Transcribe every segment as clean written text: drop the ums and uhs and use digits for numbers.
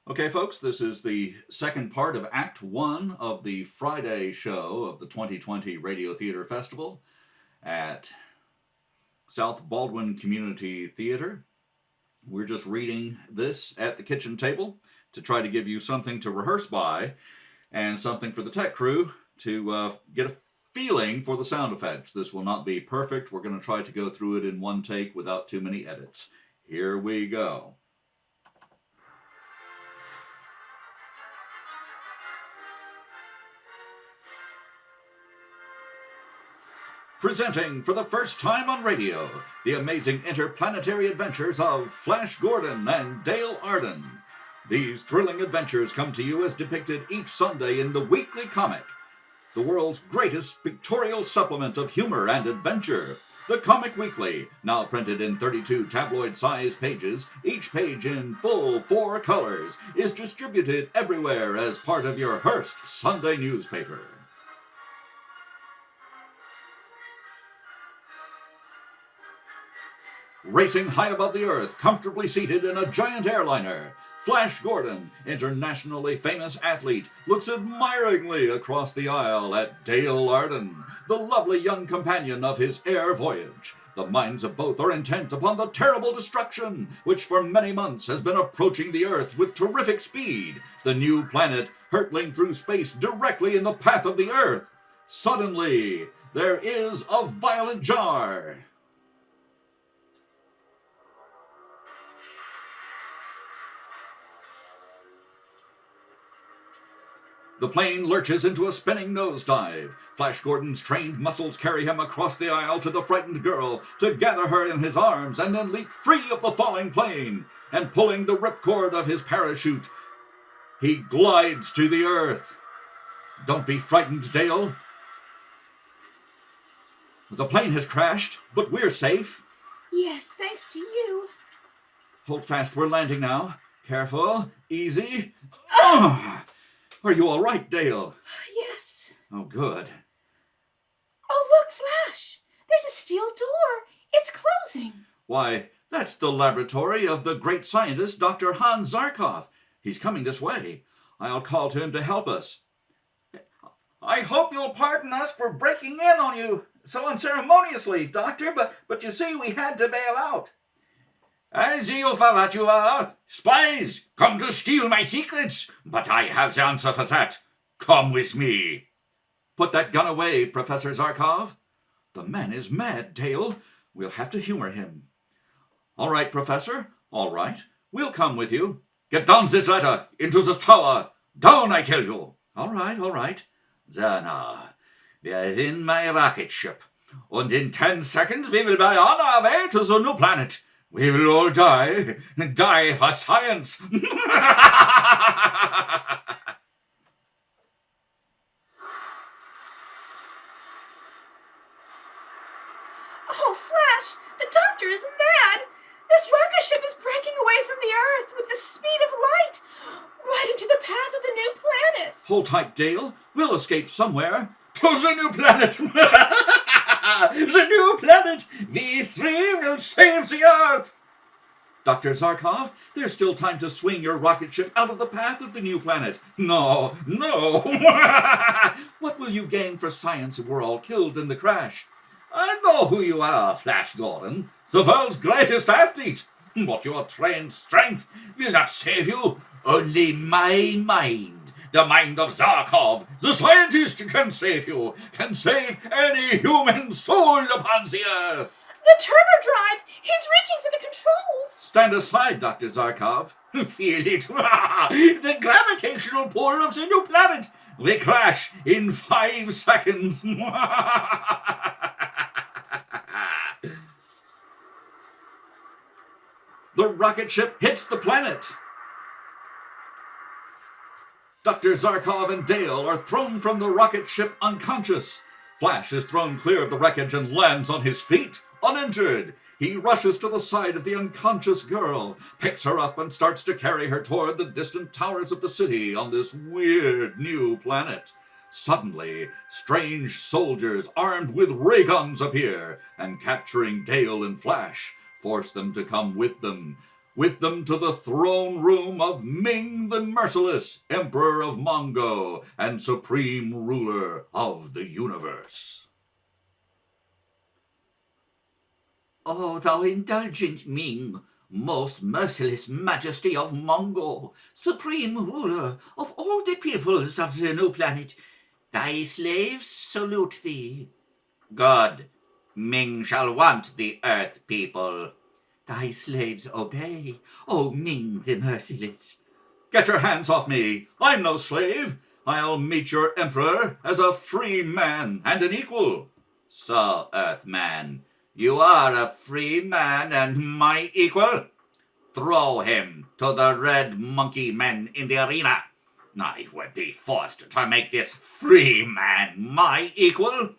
Okay, folks, this is the second part of Act 1 of the Friday show of the 2020 Radio Theater Festival at South Baldwin Community Theater. We're just reading this at the kitchen table to try to give you something to rehearse by and something for the tech crew to get a feeling for the sound effects. This will not be perfect. We're going to try to go through it in one take without too many edits. Here we go. Presenting for the first time on radio, the amazing interplanetary adventures of Flash Gordon and Dale Arden. These thrilling adventures come to you as depicted each Sunday in the Weekly Comic, the world's greatest pictorial supplement of humor and adventure. The Comic Weekly, now printed in 32 tabloid-sized pages, each page in full 4 colors, is distributed everywhere as part of your Hearst Sunday newspaper. Racing high above the earth, comfortably seated in a giant airliner, Flash Gordon, internationally famous athlete, looks admiringly across the aisle at Dale Arden, the lovely young companion of his air voyage. The minds of both are intent upon the terrible destruction, which for many months has been approaching the Earth with terrific speed, the new planet hurtling through space directly in the path of the Earth. Suddenly, there is a violent jar. The plane lurches into a spinning nosedive. Flash Gordon's trained muscles carry him across the aisle to the frightened girl to gather her in his arms and then leap free of the falling plane. And pulling the ripcord of his parachute, he glides to the earth. Don't be frightened, Dale. The plane has crashed, but we're safe. Yes, thanks to you. Hold fast, we're landing now. Careful, easy. Are you all right, Dale? Yes. Oh, good. Oh, look, Flash. There's a steel door. It's closing. Why, that's the laboratory of the great scientist, Dr. Hans Zarkov. He's coming this way. I'll call to him to help us. I hope you'll pardon us for breaking in on you so unceremoniously, Doctor, but you see, we had to bail out. As you for what you are, spies, come to steal my secrets, but I have the answer for that. Come with me. Put that gun away, Professor Zarkov. The man is mad, Dale. We'll have to humor him. All right, Professor, all right. We'll come with you. Get down this ladder, into this tower. Down, I tell you. All right. There now. We are in my rocket ship, and in 10 seconds we will be on our way to the new planet. We will all die for science. Oh, Flash, the doctor is mad. This rocket ship is breaking away from the Earth with the speed of light, right into the path of the new planet. Hold tight, Dale. We'll escape somewhere. To the new planet. The new planet. We three will save the Earth. Dr. Zarkov, there's still time to swing your rocket ship out of the path of the new planet. No. What will you gain for science if we're all killed in the crash? I know who you are, Flash Gordon, the world's greatest athlete. But your trained strength will not save you. Only my mind, the mind of Zarkov, the scientist, can save you, can save any human soul upon the Earth. The turbo drive! He's reaching for the controls! Stand aside, Dr. Zarkov. Feel it. The gravitational pull of the new planet. We crash in 5 seconds. The rocket ship hits the planet. Dr. Zarkov and Dale are thrown from the rocket ship unconscious. Flash is thrown clear of the wreckage and lands on his feet, uninjured. He rushes to the side of the unconscious girl, picks her up, and starts to carry her toward the distant towers of the city on this weird new planet. Suddenly, strange soldiers armed with ray guns appear, and capturing Dale and Flash, force them to come with them with them to the throne room of Ming the Merciless, Emperor of Mongo and supreme ruler of the universe. O thou indulgent Ming, most merciless majesty of Mongo, supreme ruler of all the peoples of the new planet, thy slaves salute thee. God, Ming shall want the earth people. Thy slaves obey, O Ming the Merciless. Get your hands off me! I'm no slave! I'll meet your emperor as a free man and an equal. So, Earthman, you are a free man and my equal? Throw him to the red monkey men in the arena. I would be forced to make this free man my equal.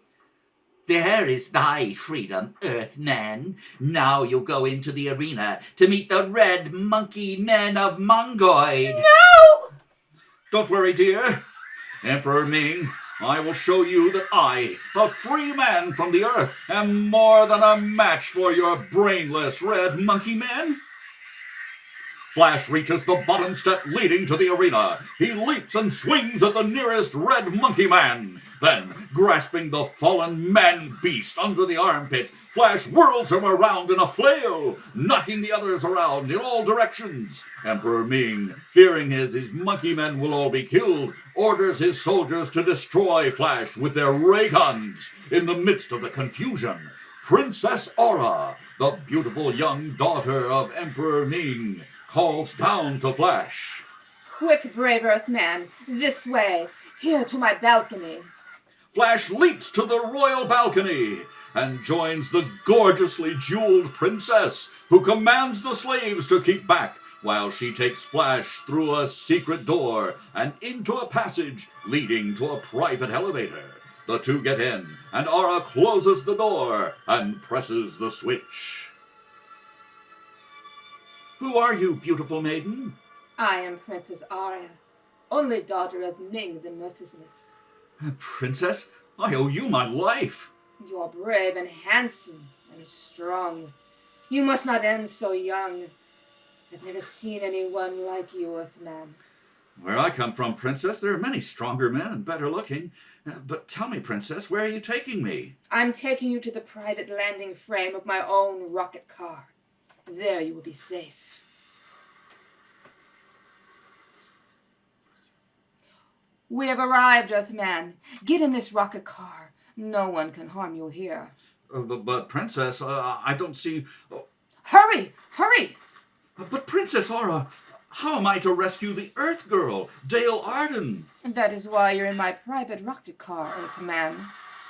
There is thy freedom, Earthman. Now you go into the arena to meet the red monkey men of Mongoid. No! Don't worry, dear. Emperor Ming, I will show you that I, a free man from the earth, am more than a match for your brainless red monkey men. Flash reaches the bottom step leading to the arena. He leaps and swings at the nearest red monkey man. Then, grasping the fallen man-beast under the armpit, Flash whirls him around in a flail, knocking the others around in all directions. Emperor Ming, fearing his monkey men will all be killed, orders his soldiers to destroy Flash with their ray guns. In the midst of the confusion, Princess Aura, the beautiful young daughter of Emperor Ming, calls down to Flash. Quick, brave Earthman, this way, here to my balcony. Flash leaps to the royal balcony and joins the gorgeously jeweled princess, who commands the slaves to keep back while she takes Flash through a secret door and into a passage leading to a private elevator. The two get in, and Aura closes the door and presses the switch. Who are you, beautiful maiden? I am Princess Aria, only daughter of Ming the Merciless. Princess, I owe you my life. You are brave and handsome and strong. You must not end so young. I've never seen anyone like you, Earthman. Where I come from, Princess, there are many stronger men and better looking. But tell me, Princess, where are you taking me? I'm taking you to the private landing frame of my own rocket car. There you will be safe. We have arrived, Earthman. Get in this rocket car. No one can harm you here. But Princess, I don't see... Hurry! Hurry! But Princess Aura, how am I to rescue the Earth Girl, Dale Arden? That is why you're in my private rocket car, Earthman.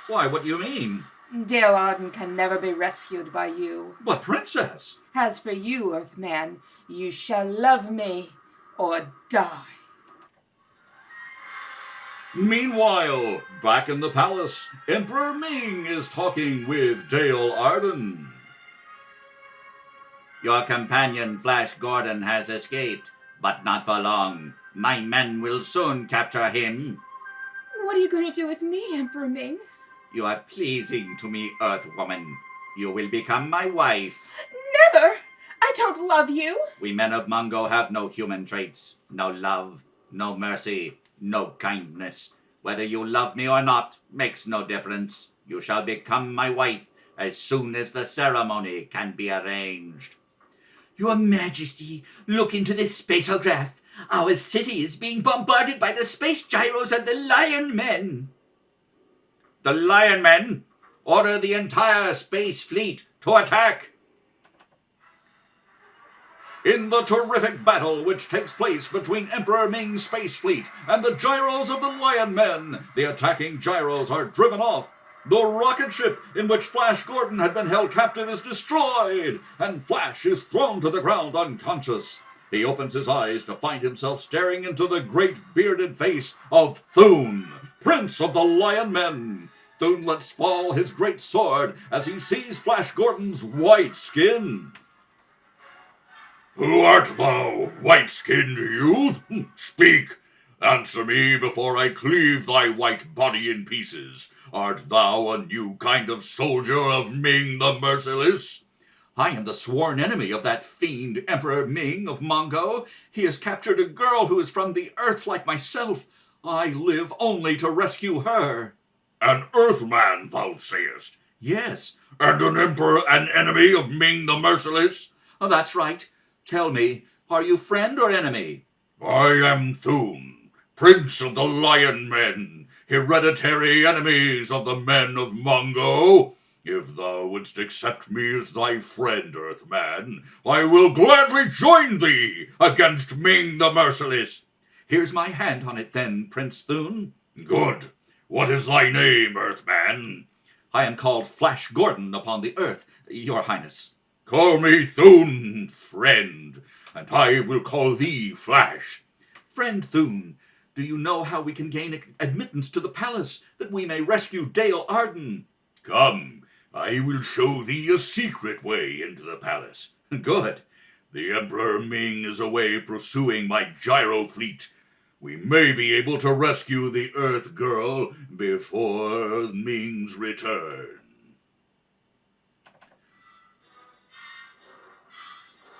Why, what do you mean? Dale Arden can never be rescued by you. But Princess... As for you, Earthman, you shall love me or die. Meanwhile, back in the palace, Emperor Ming is talking with Dale Arden. Your companion Flash Gordon has escaped, but not for long. My men will soon capture him. What are you going to do with me, Emperor Ming? You are pleasing to me, Earthwoman. You will become my wife. Never! I don't love you. We men of Mongo have no human traits, no love, no mercy, no kindness. Whether you love me or not makes no difference. You shall become my wife as soon as the ceremony can be arranged. Your Majesty, look into this spaceograph. Our city is being bombarded by the space gyros of the Lion Men. The Lion Men? Order the entire space fleet to attack. In the terrific battle which takes place between Emperor Ming's space fleet and the gyros of the Lion Men, the attacking gyros are driven off. The rocket ship in which Flash Gordon had been held captive is destroyed, and Flash is thrown to the ground unconscious. He opens his eyes to find himself staring into the great bearded face of Thune, Prince of the Lion Men. Thune lets fall his great sword as he sees Flash Gordon's white skin. Who art thou, white-skinned youth? Speak! Answer me before I cleave thy white body in pieces. Art thou a new kind of soldier of Ming the Merciless? I am the sworn enemy of that fiend Emperor Ming of Mongo. He has captured a girl who is from the earth like myself. I live only to rescue her." "An Earthman, thou sayest? "Yes." And an emperor, an enemy of Ming the Merciless?" "That's right. Tell me, are you friend or enemy?" "I am Thun, Prince of the Lion Men, hereditary enemies of the men of Mongo. If thou wouldst accept me as thy friend, Earthman, I will gladly join thee against Ming the Merciless." "Here's my hand on it then, Prince Thun." "Good. What is thy name, Earthman?" "I am called Flash Gordon upon the earth, your highness." "Call me Thun, friend, and I will call thee Flash." "Friend Thun, do you know how we can gain admittance to the palace, that we may rescue Dale Arden?" "Come, I will show thee a secret way into the palace." "Good." "The Emperor Ming is away pursuing my gyro fleet. We may be able to rescue the Earth Girl before Ming's return."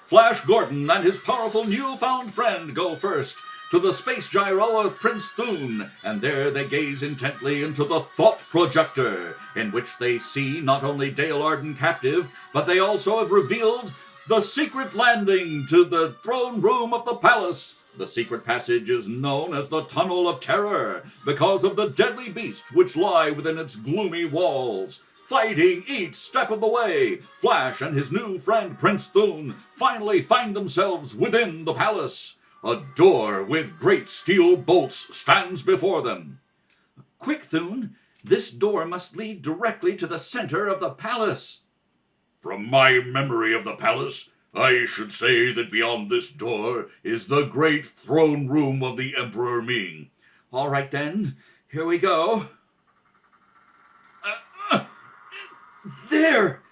Flash Gordon and his powerful newfound friend go first to the space gyro of Prince Thun, and there they gaze intently into the thought projector, in which they see not only Dale Arden captive, but they also have revealed the secret landing to the throne room of the palace. The secret passage is known as the Tunnel of Terror, because of the deadly beasts which lie within its gloomy walls. Fighting each step of the way, Flash and his new friend Prince Thun finally find themselves within the palace. A door with great steel bolts stands before them. "Quick, Thun! This door must lead directly to the center of the palace." "From my memory of the palace, I should say that beyond this door is the great throne room of the Emperor Ming." "All right then, here we go." There!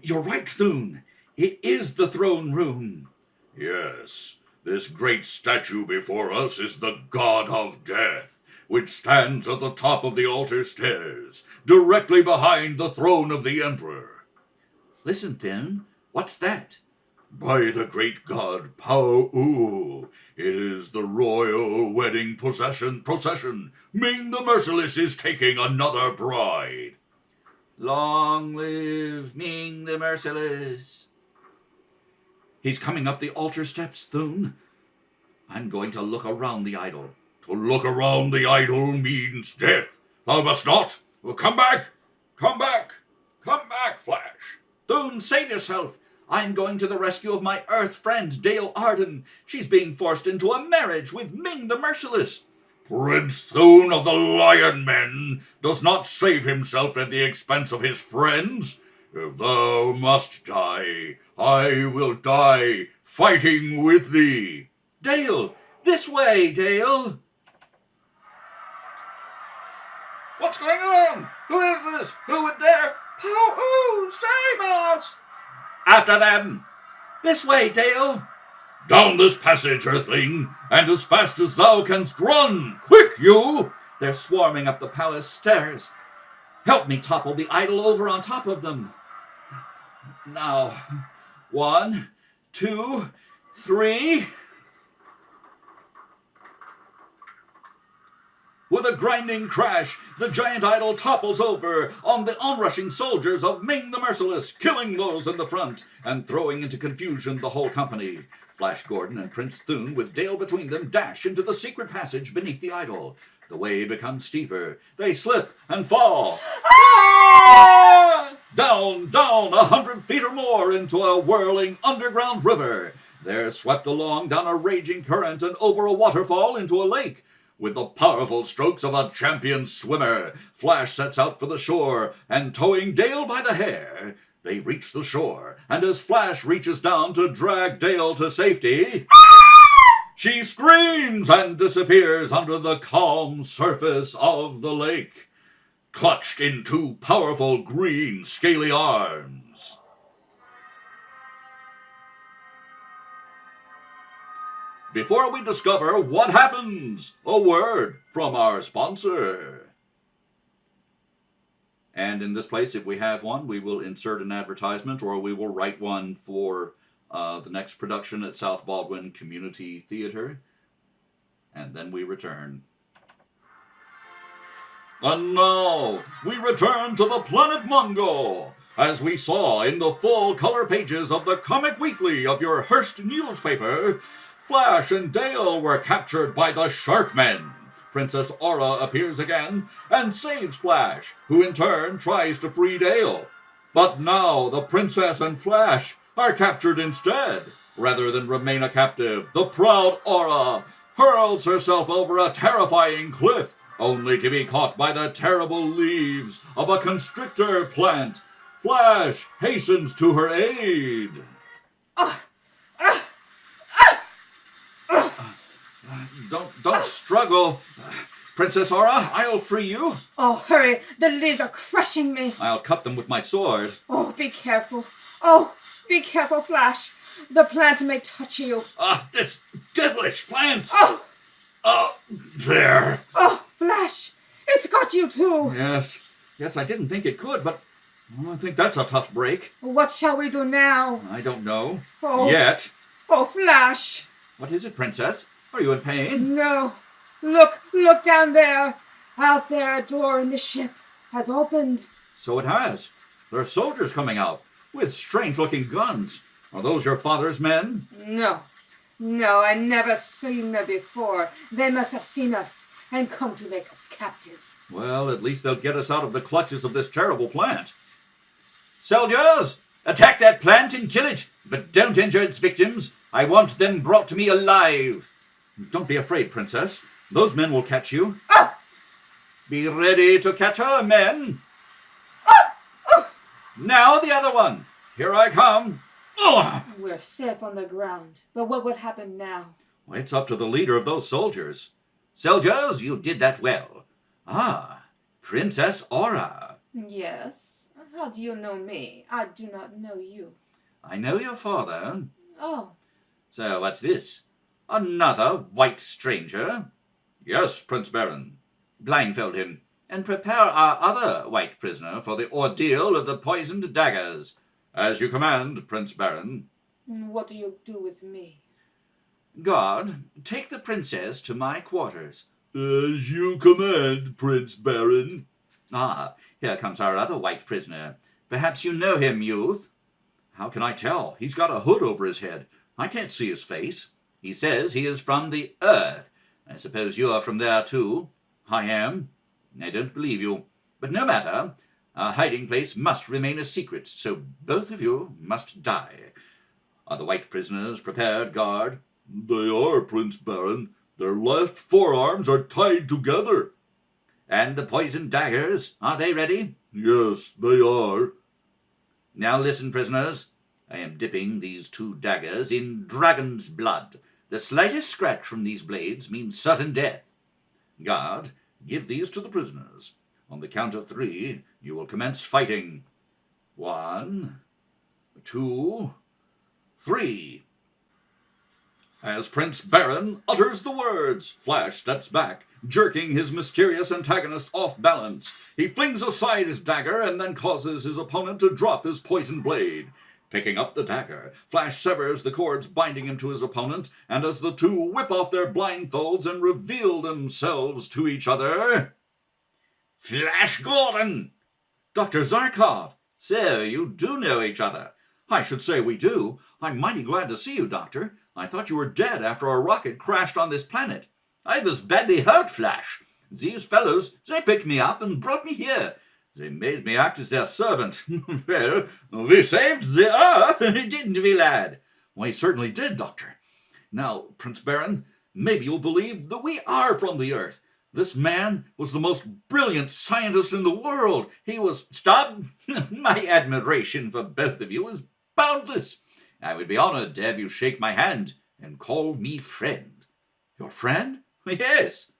You're right, Thun. It is the throne room. "Yes, this great statue before us is the God of Death, which stands at the top of the altar stairs, directly behind the throne of the Emperor." "Listen, Thun. What's that?" "By the great god Pao-Oo, it is the royal wedding procession. Ming the Merciless is taking another bride." "Long live Ming the Merciless." He's coming up the altar steps, Thun. I'm going to look around the idol. "To look around the idol means death. Thou must not. Well, come back, Flash." "Thun, save yourself. I'm going to the rescue of my Earth friend, Dale Arden. She's being forced into a marriage with Ming the Merciless." "Prince Thun of the Lion Men does not save himself at the expense of his friends. If thou must die, I will die fighting with thee." "Dale! This way, Dale!" What's going on? Who is this? Who would dare? Pao-Oo, save us! "After them! This way, Dale!" "Down this passage, Earthling, and as fast as thou canst run! Quick, you!" They're swarming up the palace stairs. Help me topple the idol over on top of them. Now, 1, 2, 3... With a grinding crash, the giant idol topples over on the onrushing soldiers of Ming the Merciless, killing those in the front and throwing into confusion the whole company. Flash Gordon and Prince Thun, with Dale between them, dash into the secret passage beneath the idol. The way becomes steeper. They slip and fall. Ah! Down, 100 feet or more into a whirling underground river. They're swept along down a raging current and over a waterfall into a lake. With the powerful strokes of a champion swimmer, Flash sets out for the shore, and towing Dale by the hair, they reach the shore, and as Flash reaches down to drag Dale to safety, she screams and disappears under the calm surface of the lake, clutched in 2 powerful green scaly arms. Before we discover what happens, a word from our sponsor. And in this place, if we have one, we will insert an advertisement, or we will write one for the next production at South Baldwin Community Theater. And then we return. And now, we return to the planet Mungo, as we saw in the full-color pages of the Comic Weekly of your Hearst newspaper. Flash and Dale were captured by the Sharkmen. Princess Aura appears again and saves Flash, who in turn tries to free Dale. But now the Princess and Flash are captured instead. Rather than remain a captive, the proud Aura hurls herself over a terrifying cliff, only to be caught by the terrible leaves of a constrictor plant. Flash hastens to her aid. Don't struggle. Princess Aura, I'll free you. Oh, hurry. The leaves are crushing me. I'll cut them with my sword. Oh, be careful. Oh, be careful, Flash. The plant may touch you. This devilish plant! Oh, There. oh, Flash. It's got you too. Yes, I didn't think it could, but I think that's a tough break. What shall we do now? I don't know. Oh. Yet. Oh, Flash. What is it, Princess? Are you in pain? No. Look down there. Out there, a door in the ship has opened. So it has. There are soldiers coming out with strange-looking guns. Are those your father's men? No, I never seen them before. They must have seen us and come to make us captives. Well, at least they'll get us out of the clutches of this terrible plant. Soldiers, attack that plant and kill it, but don't injure its victims. I want them brought to me alive. Don't be afraid, Princess. Those men will catch you. Be ready to catch her, men. Now the other one. Here I come. We're safe on the ground, but what will happen now? Well, it's up to the leader of those soldiers. Soldiers, you did that well. Princess Aura. Yes. How do you know me? I do not know you. I know your father. Oh. So what's this? Another white stranger? Yes, Prince Baron. Blindfold him, and prepare our other white prisoner for the ordeal of the poisoned daggers. As you command, Prince Baron. What do you do with me? Guard, take the princess to my quarters. As you command, Prince Baron. Here comes our other white prisoner. Perhaps you know him, youth? How can I tell? He's got a hood over his head. I can't see his face. He says he is from the Earth. I suppose you are from there, too. I am. I don't believe you. But no matter. Our hiding place must remain a secret, so both of you must die. Are the white prisoners prepared, guard? They are, Prince Baron. Their left forearms are tied together. And the poisoned daggers, are they ready? Yes, they are. Now listen, prisoners. I am dipping these 2 daggers in dragon's blood. The slightest scratch from these blades means certain death. Guard, give these to the prisoners. On the count of 3, you will commence fighting. 1, 2, 3. As Prince Baron utters the words, Flash steps back, jerking his mysterious antagonist off balance. He flings aside his dagger and then causes his opponent to drop his poisoned blade. Picking up the dagger, Flash severs the cords binding him to his opponent, and as the two whip off their blindfolds and reveal themselves to each other... Flash Gordon! Dr. Zarkov! So, you do know each other. I should say we do. I'm mighty glad to see you, Doctor. I thought you were dead after a rocket crashed on this planet. I was badly hurt, Flash. These fellows, they picked me up and brought me here. They made me act as their servant. Well, we saved the Earth, didn't we, lad? We certainly did, Doctor. Now, Prince Baron, maybe you'll believe that we are from the Earth. This man was the most brilliant scientist in the world. He was... Stop! My admiration for both of you is boundless. I would be honored to have you shake my hand and call me friend. Your friend? Yes.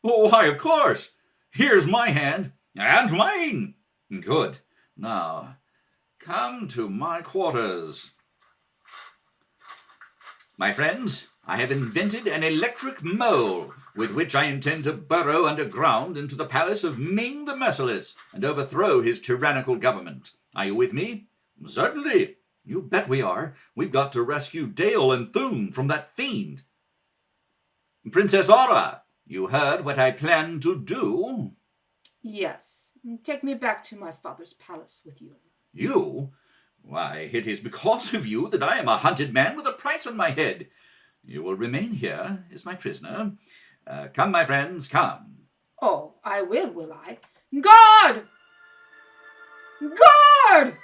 Oh, why, of course. Here's my hand. And mine. Good. Now, come to my quarters. My friends, I have invented an electric mole. with which I intend to burrow underground into the palace of Ming the Merciless and overthrow his tyrannical government. Are you with me? Certainly. You bet we are. We've got to rescue Dale and Thune from that fiend. Princess Aura, you heard what I plan to do? Yes. Take me back to my father's palace with you. You? Why, it is because of you that I am a hunted man with a price on my head. You will remain here as my prisoner. Come, my friends, come. Oh, I will I? Guard! Guard!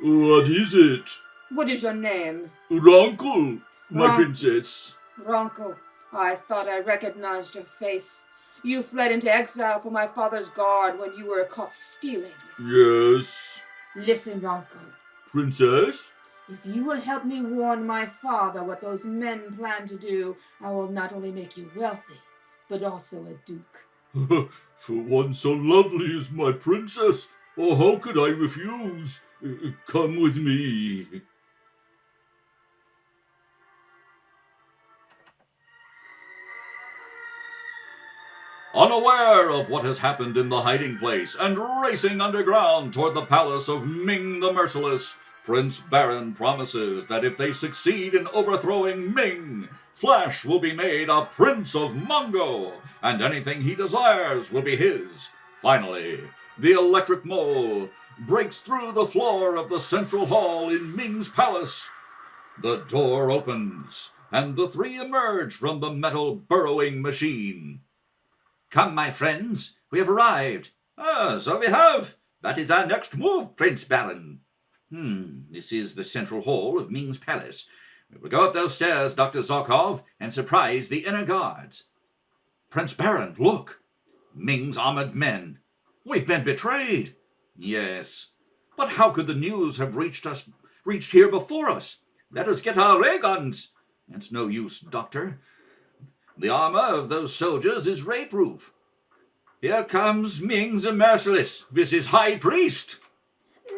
What is it? What is your name? Ronkel, my Ron- princess. Ronco. I thought I recognized your face. You fled into exile from my father's guard when you were caught stealing. Yes. Listen, Ronco. Princess? If you will help me warn my father what those men plan to do, I will not only make you wealthy, but also a duke. For one so lovely as my princess, oh, how could I refuse? Come with me. Unaware of what has happened in the hiding place and racing underground toward the palace of Ming the Merciless, Prince Baron promises that if they succeed in overthrowing Ming, Flash will be made a Prince of Mungo, and anything he desires will be his. Finally, the electric mole breaks through the floor of the central hall in Ming's palace. The door opens, and the three emerge from the metal burrowing machine. Come, my friends, we have arrived. So we have. That is our next move, Prince Baron. This is the central hall of Ming's palace. We will go up those stairs, Dr. Zarkov, and surprise the inner guards. Prince Baron, look! Ming's armored men. We've been betrayed. Yes. But how could the news have reached here before us? Let us get our ray guns. It's no use, Doctor. The armor of those soldiers is ray-proof. Here comes Ming the Merciless, this is High Priest.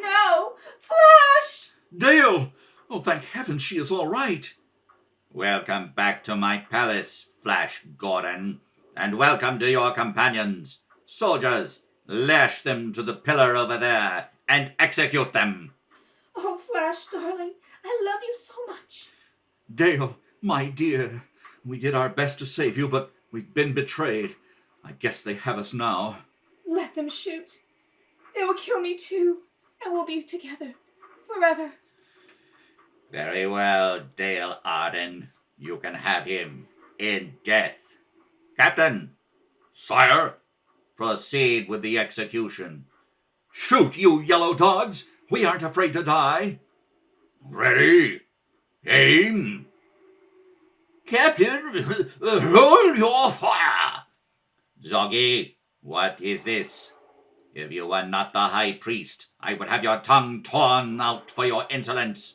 No! Flash! Dale! Oh, thank heaven she is all right. Welcome back to my palace, Flash Gordon, and welcome to your companions. Soldiers, lash them to the pillar over there and execute them. Oh, Flash, darling, I love you so much. Dale, my dear, we did our best to save you, but we've been betrayed. I guess they have us now. Let them shoot. They will kill me too, and we'll be together forever. Very well, Dale Arden. You can have him in death. Captain! Sire? Proceed with the execution. Shoot, you yellow dogs! We aren't afraid to die. Ready? Aim! Captain, hold your fire! Zoggy, what is this? If you were not the High Priest, I would have your tongue torn out for your insolence.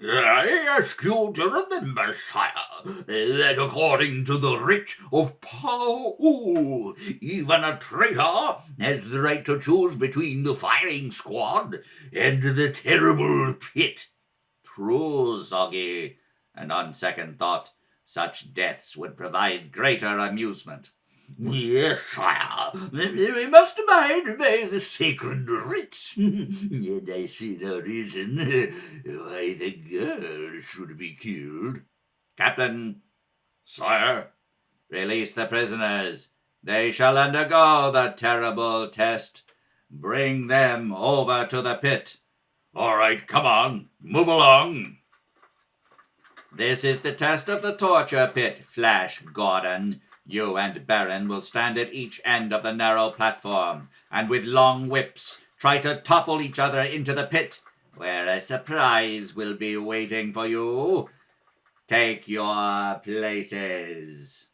I ask you to remember, sire, that according to the writ of Pao, even a traitor has the right to choose between the firing squad and the terrible pit. True, Zoggy, and on second thought, such deaths would provide greater amusement. Yes, sire, we must abide by the sacred rites, and I see no reason why the girl should be killed. Captain, Sire, release the prisoners. They shall undergo the terrible test. Bring them over to the pit. all right, come on, move along. This is the test of the torture pit, Flash Gordon. You and Baron will stand at each end of the narrow platform, and with long whips try to topple each other into the pit, where a surprise will be waiting for you. Take your places.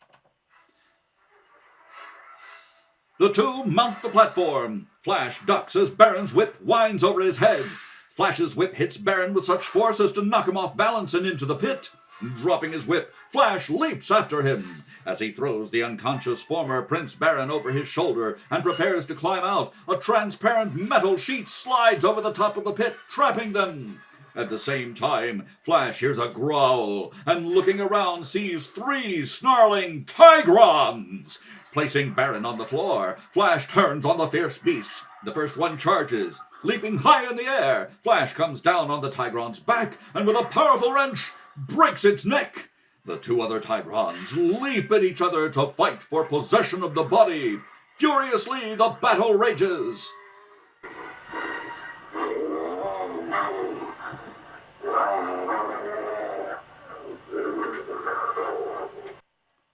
The two mount the platform. Flash ducks as Baron's whip winds over his head. Flash's whip hits Baron with such force as to knock him off balance and into the pit. Dropping his whip, Flash leaps after him. As he throws the unconscious former Prince Baron over his shoulder and prepares to climb out, a transparent metal sheet slides over the top of the pit, trapping them. At the same time, Flash hears a growl and, looking around, sees 3 snarling tigrons. Placing Baron on the floor, Flash turns on the fierce beasts. The first one charges. Leaping high in the air, Flash comes down on the tigron's back and with a powerful wrench breaks its neck. The 2 other tigrons leap at each other to fight for possession of the body. Furiously, the battle rages.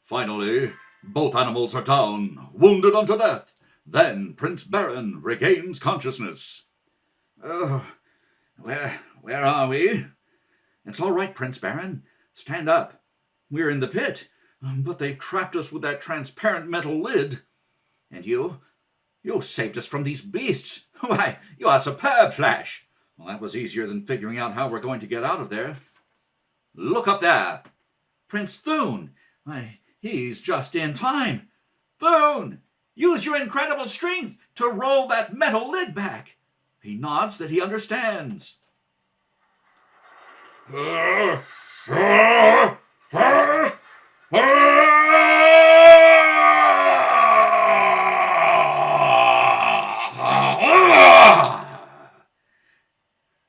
Finally, both animals are down, wounded unto death. Then Prince Baron regains consciousness. Where are we? It's all right, Prince Baron. Stand up. We're in the pit, but they've trapped us with that transparent metal lid. And you saved us from these beasts. Why, you are superb, Flash. Well, that was easier than figuring out how we're going to get out of there. Look up there. Prince Thune. Why, he's just in time. Thune, use your incredible strength to roll that metal lid back. He nods that he understands.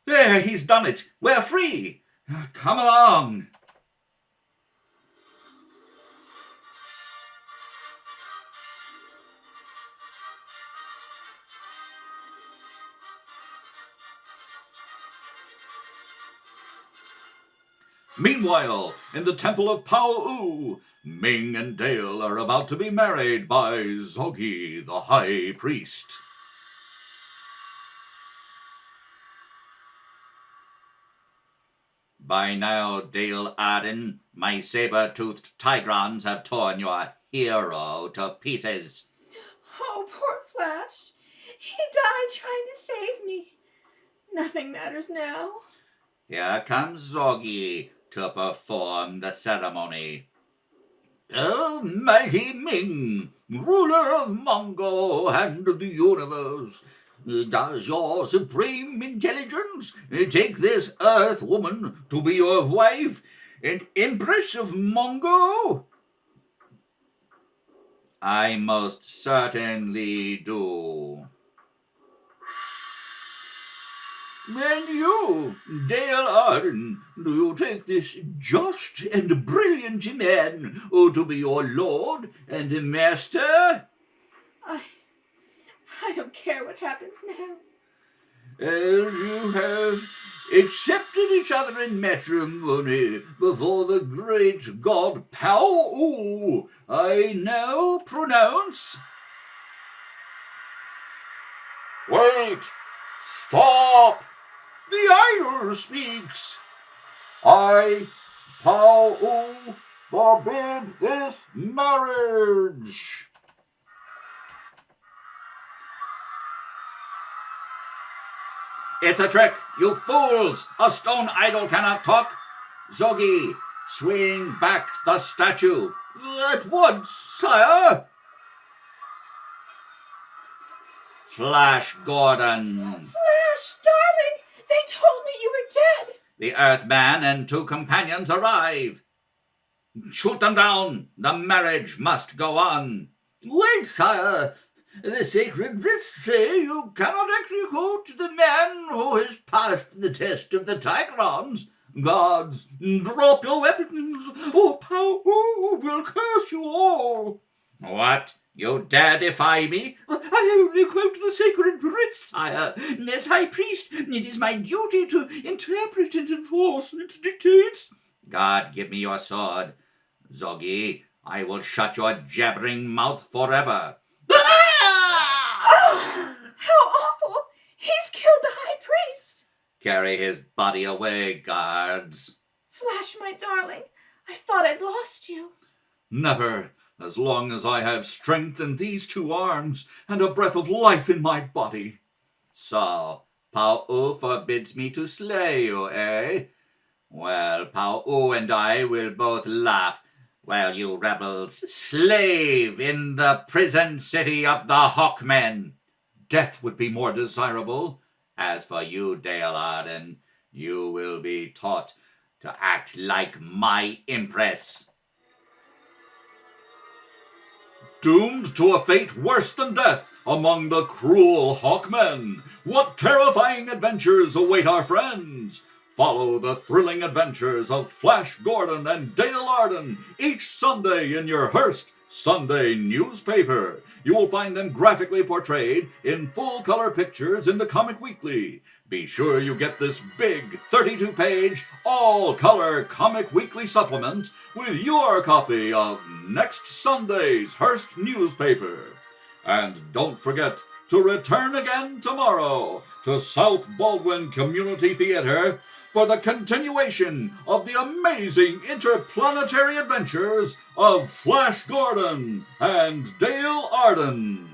There, he's done it. We're free. Come along. Meanwhile, in the temple of Pao-U, Ming and Dale are about to be married by Zoggy, the high priest. By now, Dale Arden, my saber-toothed tigrons have torn your hero to pieces. Oh, poor Flash. He died trying to save me. Nothing matters now. Here comes Zoggy to perform the ceremony. Oh, mighty Ming, ruler of Mongo and the universe, does your supreme intelligence take this Earth woman to be your wife and Empress of Mongo? I most certainly do. And you, Dale Arden, do you take this just and brilliant man to be your lord and master? I don't care what happens now. As you have accepted each other in matrimony before the great god Pao-U, I now pronounce... Wait! Stop! The idol speaks. I, Pao-U, forbid this marriage. It's a trick, you fools! A stone idol cannot talk. Zoggy, swing back the statue. At once, sire! Flash Gordon. Flash, darling! They told me you were dead! The Earthman and 2 companions arrive. Shoot them down! The marriage must go on. Wait, sire! The sacred writs say you cannot execute the man who has passed the test of the Tigrons. Gods, drop your weapons, or Pao-U will curse you all. What? You dare defy me? I only quote the sacred writs, sire. As high priest, it is my duty to interpret and enforce its dictates. God, give me your sword. Zoggy, I will shut your jabbering mouth forever. Oh, how awful! He's killed the high priest! Carry his body away, guards. Flash, my darling, I thought I'd lost you. Never, as long as I have strength in these 2 arms and a breath of life in my body. So, Pao-U forbids me to slay you, eh? Well, Pao-U and I will both laugh while you rebels slave in the prison city of the Hawkmen. Death would be more desirable. As for you, Dale Arden, You will be taught to act like my empress. Doomed to a fate worse than death among the cruel hawkmen, what terrifying adventures await our friends? Follow the thrilling adventures of Flash Gordon and Dale Arden each Sunday in your Hearst Sunday newspaper. You will find them graphically portrayed in full-color pictures in the Comic Weekly. Be sure you get this big 32-page, all-color Comic Weekly supplement with your copy of next Sunday's Hearst newspaper. And don't forget to return again tomorrow to South Baldwin Community Theater for the continuation of the amazing interplanetary adventures of Flash Gordon and Dale Arden.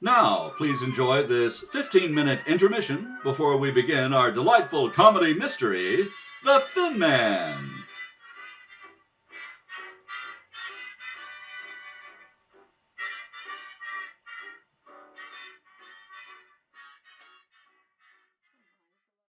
Now, please enjoy this 15-minute intermission before we begin our delightful comedy mystery, The Thin Man.